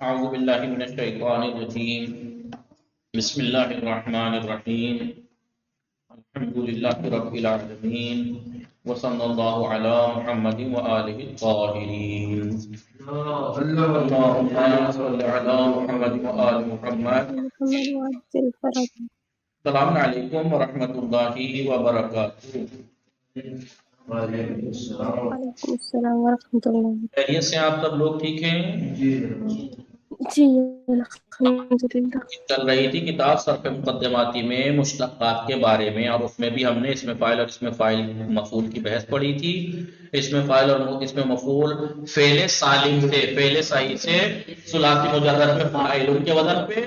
أعوذ بالله من الشيطان الرجيم بسم الله الرحمن الرحيم الحمد لله رب العالمين وصلى الله على محمد وآله الطاهرين اللهم صل على محمد وآل محمد. محمد وعجل فرج. السلام علیکم ورحمۃ اللہ وبرکاتہ. وعلیکم السلام ورحمۃ اللہ. خیریت سے آپ سب لوگ ٹھیک ہیں؟ جی الحمدللہ. چل رہی تھی کتاب صرف مقدماتی میں مشتقات کے بارے میں، اور اس میں بھی ہم نے اسم فاعل اور اسم فاعل مفعول کی بحث پڑھی تھی. اسم فاعل اور اسم مفعول فعل سالم سے، فعل صحیح سے ثلاثی مجرد میں فاعل کے وزن پہ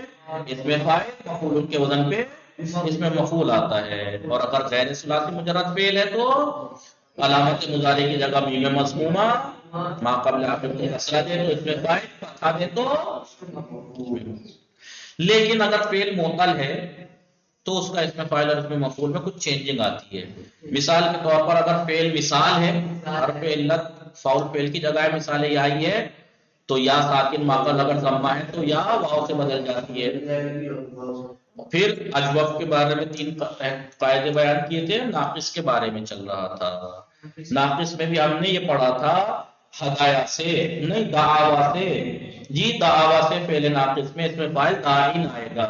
اسم فاعل، مفعول کے وزن پہ اسم مفعول آتا ہے. اور اگر غیر ثلاثی مجرد فعل ہے تو علامت مضارع کی جگہ میم مضمومہ ما قبل آخر کو کسرہ دے تو اسم فاعل، فتحہ دے تو مفعول. لیکن اگر فعل معطل ہے تو اس کا اسم فاعل اور اسم مفعول میں کچھ چینجنگ آتی ہے. مثال کے طور پر اگر فعل مثال ہے، حرف علت فاعل فعل کی جگہ ہے، مثال یا ہی ہے، تو یا ساکن ماقل اگر ضمہ ہے تو یا واو سے بدل جاتی ہے. پھر اجوف کے بارے میں 3 قاعدے بیان کیے تھے. ناقص کے بارے میں چل رہا تھا. ناقص میں بھی ہم نے یہ پڑھا تھا ہدایا سے نہیں دعوا سے. جی دعوا سے فعل ناقص میں اس میں فاعل داعین آئے گا.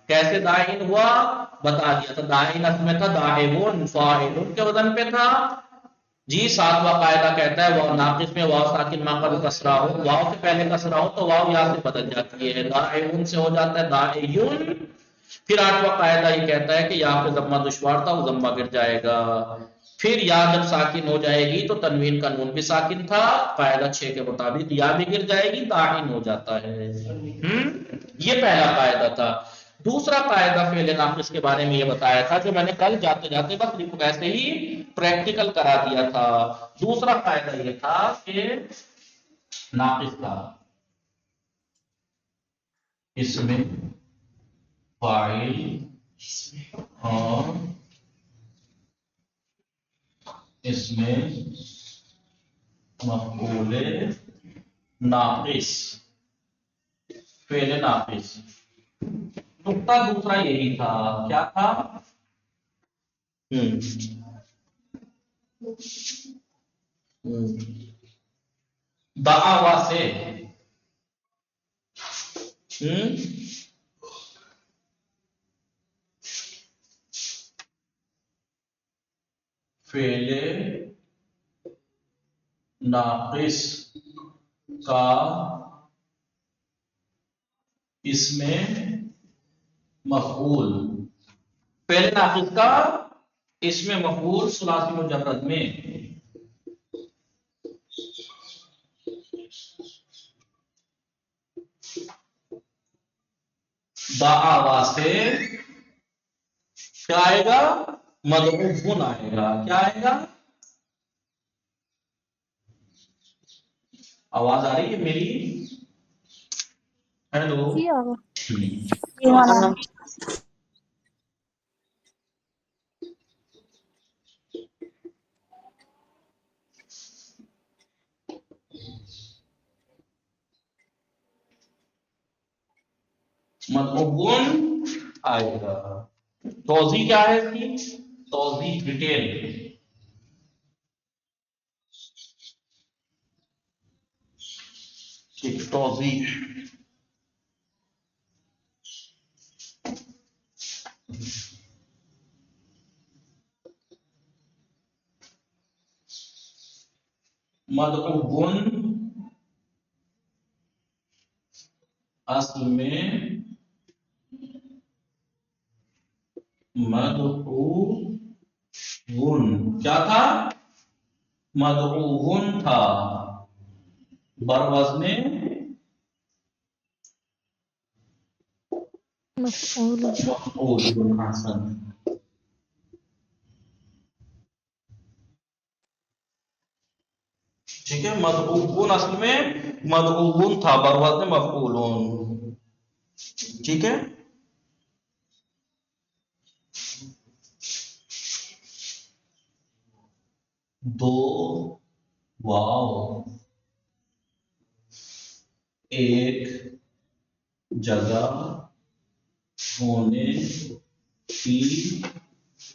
کیسے داعین ہوا بتا دیا تھا. داعین اس میں تھا داعون فاعلون کے وزن پہ تھا. جی 7واں قاعدہ کہتا ہے واو ناقص میں واو ساکن ما قبل کسرہ ہو، واو سے پہلے کسرہ ہو تو واو یا سے بدل جاتی ہے، داعون سے ہو جاتا ہے داعیون. پھر 8واں قاعدہ یہ کہتا ہے کہ یا پہ ضمہ دشوار تھا وہ ضمہ گر جائے گا. پھر یا جب ساکن ہو جائے گی تو تنوین کا نون بھی ساکن تھا، قاعدہ 6 کے مطابق یا بھی گر جائے گی داعین ہو جاتا ہے. یہ پہلا قاعدہ تھا. دوسرا قاعدہ فعل ناقص کے بارے میں یہ بتایا تھا جو میں نے کل جاتے جاتے بس ویسے ہی پریکٹیکل کرا دیا تھا. دوسرا قاعدہ یہ تھا کہ ناقص تھا اسم فاعل اور اسم مفعول ناقص فعل ناقص. نقطہ دوسرا یہی تھا. کیا تھا؟ دعوا سے فعل ناقص کا اسم مفعول، فعل ناقص کا اسم مفعول ثلاثی مجرد میں دعوا سے کیا آئے گا؟ مدعوفن آئے گا. کیا آئے گا؟ آواز آ رہی ہے میری؟ ہیلو. جی آگا. مدعوفن آئے گا. توضیح کیا ہے اس کی؟ توضیح ڈیٹیل. ٹھیک توضیح. مدعوون اصل میں مدعوون کیا تھا؟ مدعوون تھا بروزن مفعول. مفعول. حسن. ٹھیک ہے. مدعوون اصل میں مدعوون تھا بروزن مفعولون. ٹھیک ہے. دو واو ایک جگہ ہونے کی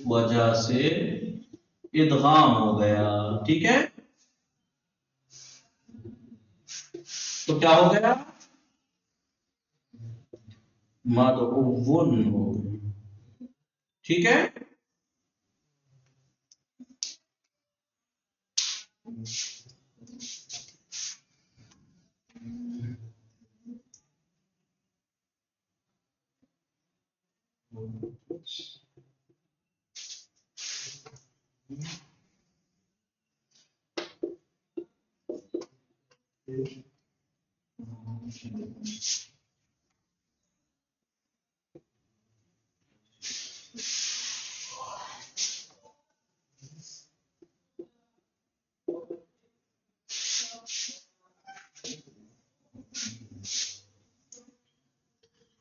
وجہ سے ادغام ہو گیا. ٹھیک ہے، تو کیا ہو گیا؟ مدعون ہو گیا. ٹھیک ہے،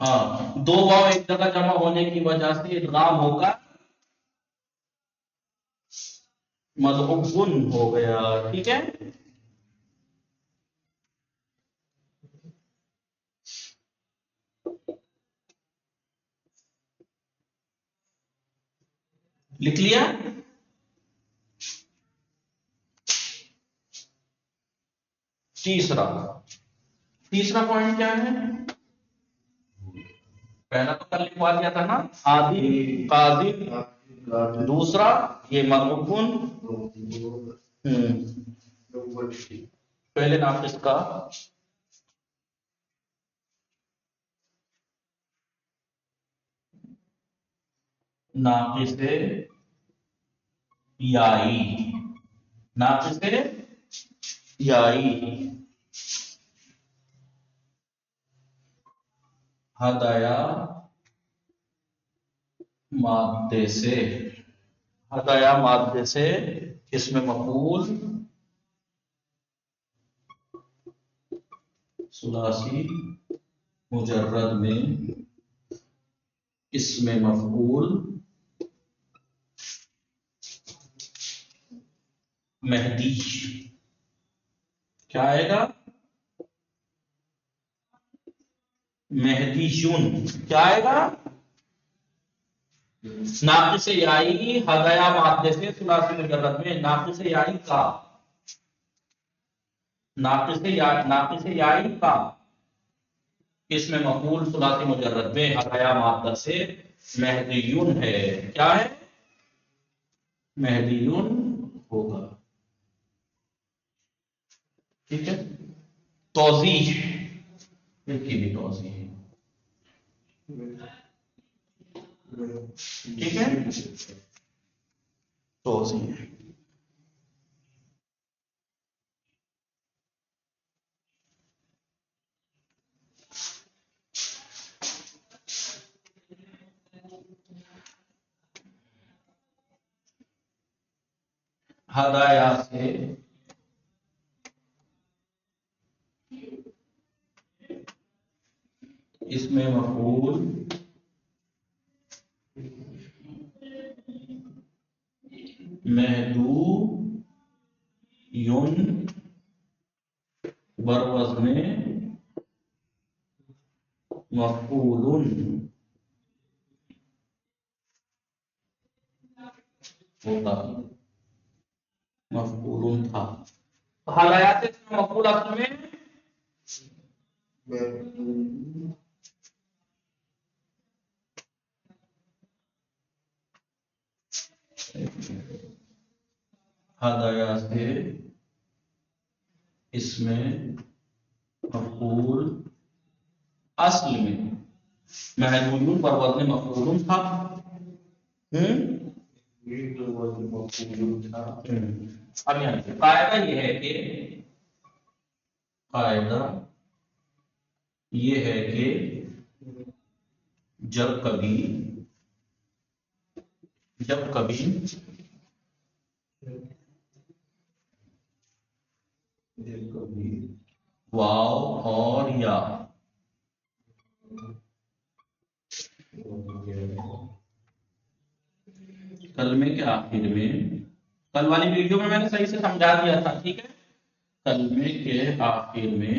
ہاں، دو واو ایک جگہ جمع ہونے کی وجہ سے ادغام ہوگا مدعون ہو گیا. ٹھیک ہے، لکھ لیا. تیسرا پوائنٹ کیا ہے؟ پہلا تو کل لکھوا دیا تھا نا، عادل قاضی. دوسرا یہ مدعون. پہلے ناقص کا ناقص یائی، ناقص یائی ہدایا مادے سے، ہدایا مادے سے اسم مفعول ثلاثی مجرد میں اسم مفعول مہدی کیا آئے گا؟ مہدیون. کیا آئے گا؟ ناقص یائی ہدایا مادے سے ثلاثی مجرد میں، ناقص یائی کا، ناقص یائی کا اسم مفعول ثلاثی مجرد میں ہدایا مادہ سے مہدیون ہے. کیا ہے؟ مہدیون ہوگا. ٹھیک ہے، توضیح کی بھی توضیح ہے. ٹھیک ہے، توضیح ہدایا سے اسم مفعول مہدویون بروزن مفعول ہوگا، مفعول تھا. حالات اسم مفعول اصل میں ہدایا سے اسم مفعول اصل میں مہدویون پر وزن مفعول تھا. اب یہاں سے قاعدہ یہ ہے کہ جب کبھی واو اور یا کلمے کے آخر میں، کل والی ویڈیو میں نے صحیح سے سمجھا دیا تھا. ٹھیک ہے، کلمے کے آخر میں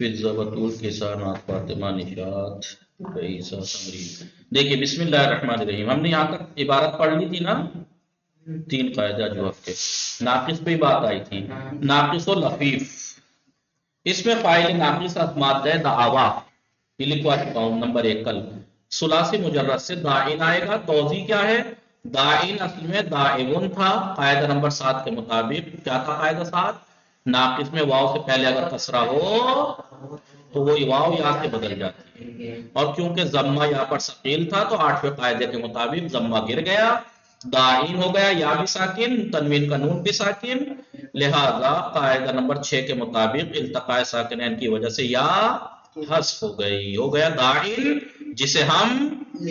فضہ بطول کسانات فاطمہ نشاط عیسیٰ سمری. دیکھیے بسم اللہ الرحمن الرحیم، ہم نے یہاں تک عبارت پڑھ لی تھی نا، 3 قاعدہ جو کے ناقص پہ بات آئی تھی. ناقص و لفیف، اس میں فاعل ناقص مادہ دعوا، یہ لکھوا چکا ہوں نمبر 1 کل. ثلاثی مجرد سے داعین آئے گا. توضیح کیا ہے؟ داعین اصل میں داعون تھا قاعدہ نمبر 7 کے مطابق. کیا تھا قاعدہ 7؟ ناقص میں واو سے پہلے اگر کسرہ ہو تو وہ واو یا سے بدل جاتی ہے، اور کیونکہ ضمہ یہاں پر ثقیل تھا تو 8ویں قاعدے کے مطابق ضمہ گر گیا، داعین ہو گیا، یا بھی ساکن، تنوین کا نون بھی ساکن. لہذا قاعدہ نمبر 6 کے مطابق التقاء ساکنین کی وجہ سے یا حذف ہو گئی، ہو گیا داعین، جسے ہم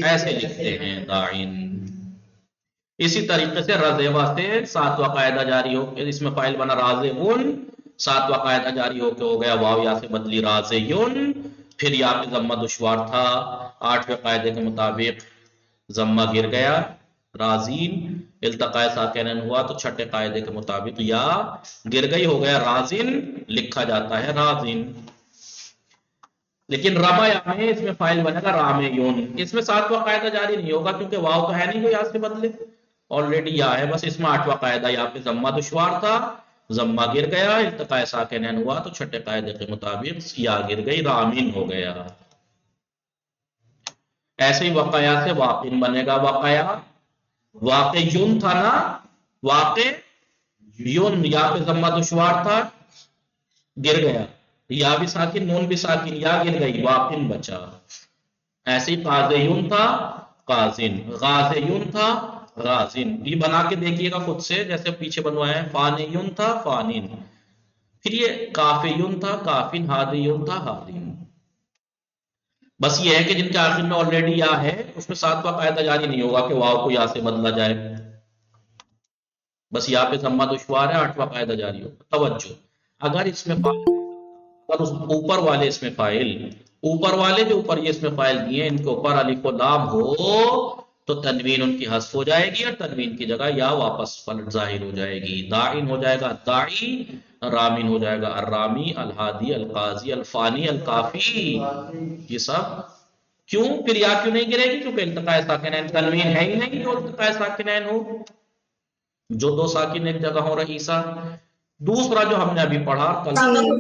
ایسے لکھتے ہیں داعین. اسی طریقے سے رضیوا سے 7واں قاعدہ جاری ہو کے اس میں فاعل بنا رازیون، 7واں قاعدہ جاری ہو کے ہو گیا واو یا سے بدلی رازیون. پھر یا پہ ضمہ دشوار تھا، 8ویں قاعدے کے مطابق ضمہ گر گیا رازین. التقاء ساکنین ہوا تو 6ٹھے قاعدے کے مطابق یا گر گئی، ہو گیا رازن، لکھا جاتا ہے رازن. لیکن رما یا میں اس میں فاعل بنے گا رامیون. اس میں 7واں قاعدہ جاری نہیں ہوگا کیونکہ واو تو ہے نہیں کوئی یا سے بدلے، آلریڈی یا ہے. بس اس میں 8واں قاعدہ یا پہ ضمہ دشوار تھا، ضمہ گر گیا، التقاء ساکنین ہوا تو 6ٹھے قاعدے کے مطابق یا گر گئی، رامین ہو گیا. ایسے ہی وقایا سے واقع بنے گا. وقایا واقع یون تھا نا، واقع یون، یا پہ ضمہ دشوار تھا، گر گیا، یا بھی ساکن نون بھی ساکن، یا گر گئی، واقن بچا. ایسے ہی قاضیون تھا قاضن، غازیون تھا غازن. یہ بنا کے دیکھیے گا خود سے، جیسے پیچھے بنوایا ہے. فانیون تھا فانین، پھر یہ کافیون تھا کافن، ہادیون تھا ہادین. بس یہ ہے کہ جن کے آخر میں آلریڈی یا ہے اس میں 7واں قاعدہ جاری نہیں ہوگا کہ واو کو یا سے بدلا جائے. بس یا پہ ضمہ دشوار ہے، 8واں قاعدہ جاری ہوگا. توجہ، اگر اس میں اگر اس اوپر والے اس میں فاعل، اوپر والے جو اوپر یہ اس میں فاعل دیے ان کے اوپر الف و لام ہو تو تنوین ان کی حذف ہو جائے گی، اور تنوین کی جگہ یا واپس پلٹ ظاہر ہو جائے گی. داعین ہو جائے گا داعی، رامین ہو جائے گا الرامی، الہادی، القاضی، الفانی، الکافی. یہ سب کیوں؟ پھر یا کیوں نہیں گرے گی؟ کیونکہ التقاء ساکنین تنوین ہے ہی نہیں جو التقاء ساکنین ہو، جو 2 ساکن ایک جگہ ہو رہی سا. دوسرا جو ہم نے ابھی پڑھا کل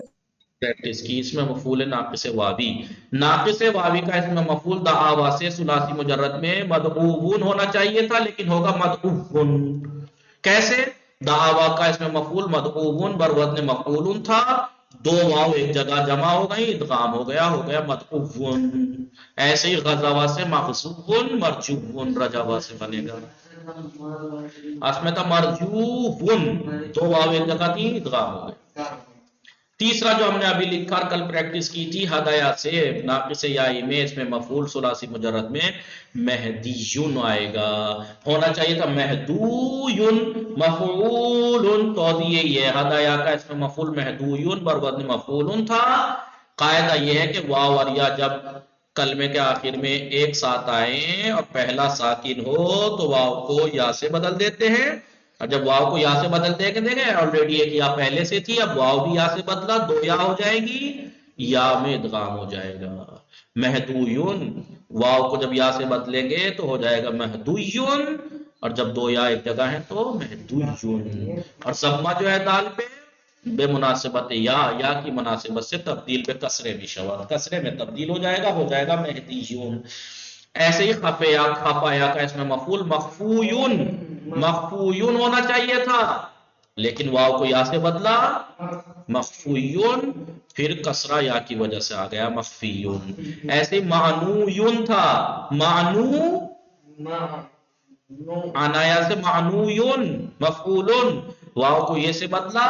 پریکٹس کی، اس میں مفعول ناقص واوی. ناقص واوی کا اس میں مفعول دعاوا سے ثلاثی مجرد میں مدعوون ہونا چاہیے تھا، لیکن ہوگا مدعوون. کیسے؟ دعاوا کا اس میں مفعول مدعوون بر وزن مفعول تھا، 2 واو ایک جگہ جمع ہو گئی، ادغام ہو گیا مدعوون. ایسے ہی غزوا سے مغزوون مرجوون، رجوا سے بنے گا. اس میں تھا مرجوون، 2 واو ایک جگہ تھی، ادغام ہو گئے. تیسرا جو ہم نے ابھی لکھا کل پریکٹس کی تھی ہدایا سے ناقص یائی میں اس میں مفعول ثلاثی مجرد میں مہدیون آئے گا. ہونا چاہیے تھا مہدویون مفعول. توضیح یہ ہے ہدایا کا اس میں مفعول مہدویون بر وزن مفعول تھا. قاعدہ یہ ہے کہ واو اور یا جب کلمے کے آخر میں ایک ساتھ آئیں اور پہلا ساکن ہو تو واو کو یا سے بدل دیتے ہیں، اور جب واو کو یا سے بدل دیں گے آلریڈی ایک یا پہلے سے تھی، اب واو بھی یا سے بدلا، 2 یا ہو جائے گی، یا میں ادغام ہو جائے گا. مہدویون، واو کو جب یا سے بدلیں گے تو ہو جائے گا مہدویون، اور جب 2 یا ایک جگہ ہیں تو مہدویون. اور ضمہ جو ہے دال پہ بے مناسبت یا کی مناسبت سے تبدیل پہ کسرے بھی شوا، کسرے میں تبدیل ہو جائے گا مہدیون. ایسے ہی خفیا کا اس میں مفعول مخفویون ہونا چاہیے تھا، لیکن واو کو یا سے بدلا مخفویون، پھر کسرہ یا کی وجہ سے آ گیا مخفیون. ایسے ہی معنویون تھا، عنایا سے معنویون مفعولون، واو کو یہ سے بدلا،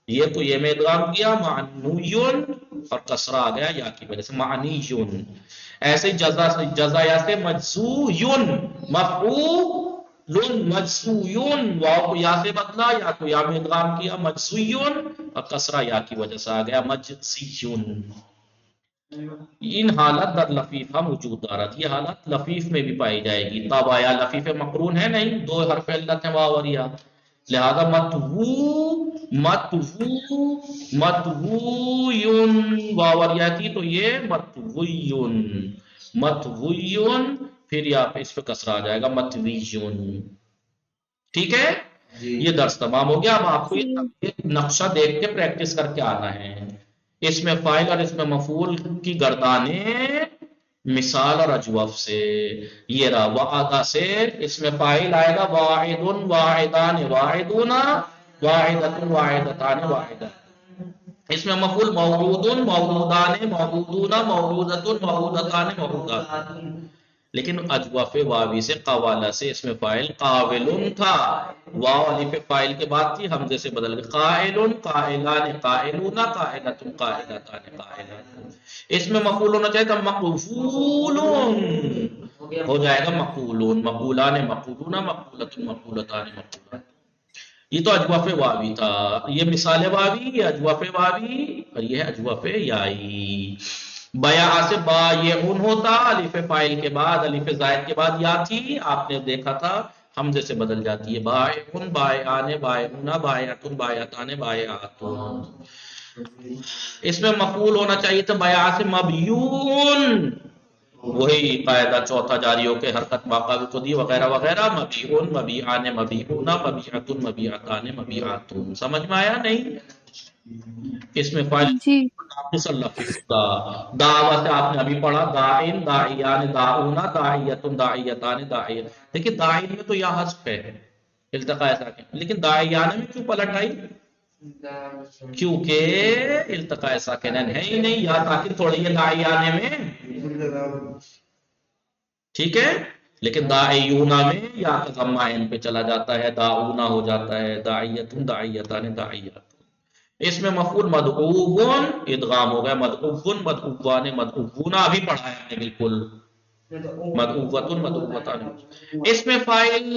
یہ کو یہ میں ادغام کیا معنویون، اور کسرہ آ گیا یا کی وجہ سے معنیون. ایسے جزا یا سے مجزویون مفعول مجزویون، واو کو یا سے بدلا، یا کو یا میں ادغام کیا مجزویون، اور کسرہ یا کی وجہ سے آ گیا مجزیون. ان حالت در لفیفہ موجود دارت، یہ حالت لفیف میں بھی پائی جائے گی. طبع یا لفیف مقرون ہے نہیں، 2 حرف علت ہیں واو اور یا. لہذا متوویون واوریا تھی تو یہ متویون پھر یہاں پہ اس پہ کسرہ آ جائے گا متویون. ٹھیک ہے یہ درس تمام ہو گیا. اب آپ کو یہ نقشہ دیکھ کے پریکٹس کر کے آنا ہے. اس میں فاعل اور اس میں مفعول کی گردانیں مثال اور اجوف سے. یہ رہا وعدہ سے اس میں فاعل آئے گا واحد واحدان واحدون واحدۃ واحدتان واحدۃ. اس میں مفعول موعود موعودان موعودون موعودۃ موعودتان موعودات. لیکن اجوف واوی سے قوالا سے اس میں فاعل قاولن تھا. واو الف فاعل کے بعد تھی حمزے سے بدل گئی. قائلن قائلان قائلون قائلۃ قائلتان قائلات. اس میں مفعول ہونا چاہیے تھا مقفولون ہو جائے گا مقولون مقولان مقولون مقولۃ مقولتان مقولات. یہ تو اجوف واوی تھا. یہ مثال واوی یہ اجوف واوی اور یہ ہے اجوف یائی. بیا سے با یہ اون ہوتا الف فاعل کے بعد الف زائد کے بعد یا تھی آپ نے دیکھا تھا حمزے سے بدل جاتی ہے بائعن بائعان بائعون بائعتن بائعتان بائعاتون. اس میں مفعول ہونا چاہیے تھا بیا سے مبیون وہی قاعدہ چوتھا جاری ہو کے حرکت باقا کو دی وغیرہ وغیرہ. مبیون مبیعان مبیعون مبیعتن مبیعتان مبیعاتون. سمجھ میں آیا نہیں؟ اس میں فاعل جی دعوت سے آپ نے ابھی پڑھا داعین داعیان داعون داعیتن داعیتان داعیت. دیکھیں داعین میں تو یا حذف ہے التقاء ساکن لیکن داعیان میں کیوں پلٹ آئی؟ کیونکہ التقاء ساکنین ہے ہی نہیں یا ساکن تھوڑی ہے داعیان میں. ٹھیک ہے لیکن داعیونا میں یا ضمہ عین پہ چلا جاتا ہے داعونا ہو جاتا ہے داعیتن داعیتان داعیات. اس میں مفعول مدعوون ادغام ہو گیا مدعوون مدعوان مدعوونا ابھی پڑھا ہے ہم نے بالکل مدعوتن مدعوتان. اس میں فاعل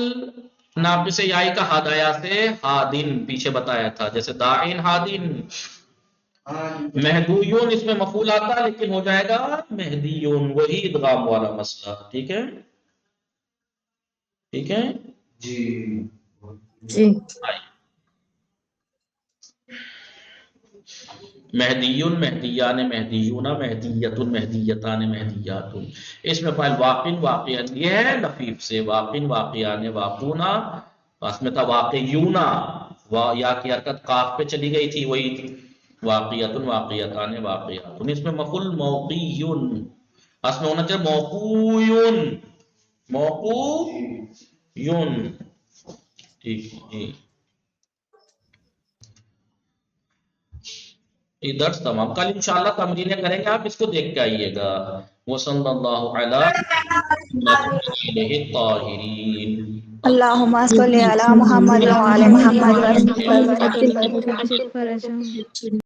ناقص یائی کا ہدایا سے ہادن پیچھے بتایا تھا جیسے داعین ہادن. مہدویون اس میں مفعول آتا لیکن ہو جائے گا مہدیون وہی ادغام والا مسئلہ. ٹھیک ہے ٹھیک ہے جی جی مہدیون مہدیان مہدیون مہدیتن مہدیتان مہدیات. اس میں فاعل واقن واقعان یہ ہے لفیف سے واقن واقعان واقونا. اس میں تھا واقعیونا یا کی حرکت قاف پہ چلی گئی تھی وہی واقعیتن واقعیتان واقعات. اس میں مفعول موقیون اس میں ہونا چاہیے موقویون موقویون. ٹھیک جی یہ درس تمام. کل انشاءاللہ تمرینیں کریں گے آپ اس کو دیکھ کے آئیے گا. وصلی اللہ علی الطاہرین. اللهم صل على محمد وعلى محمد جی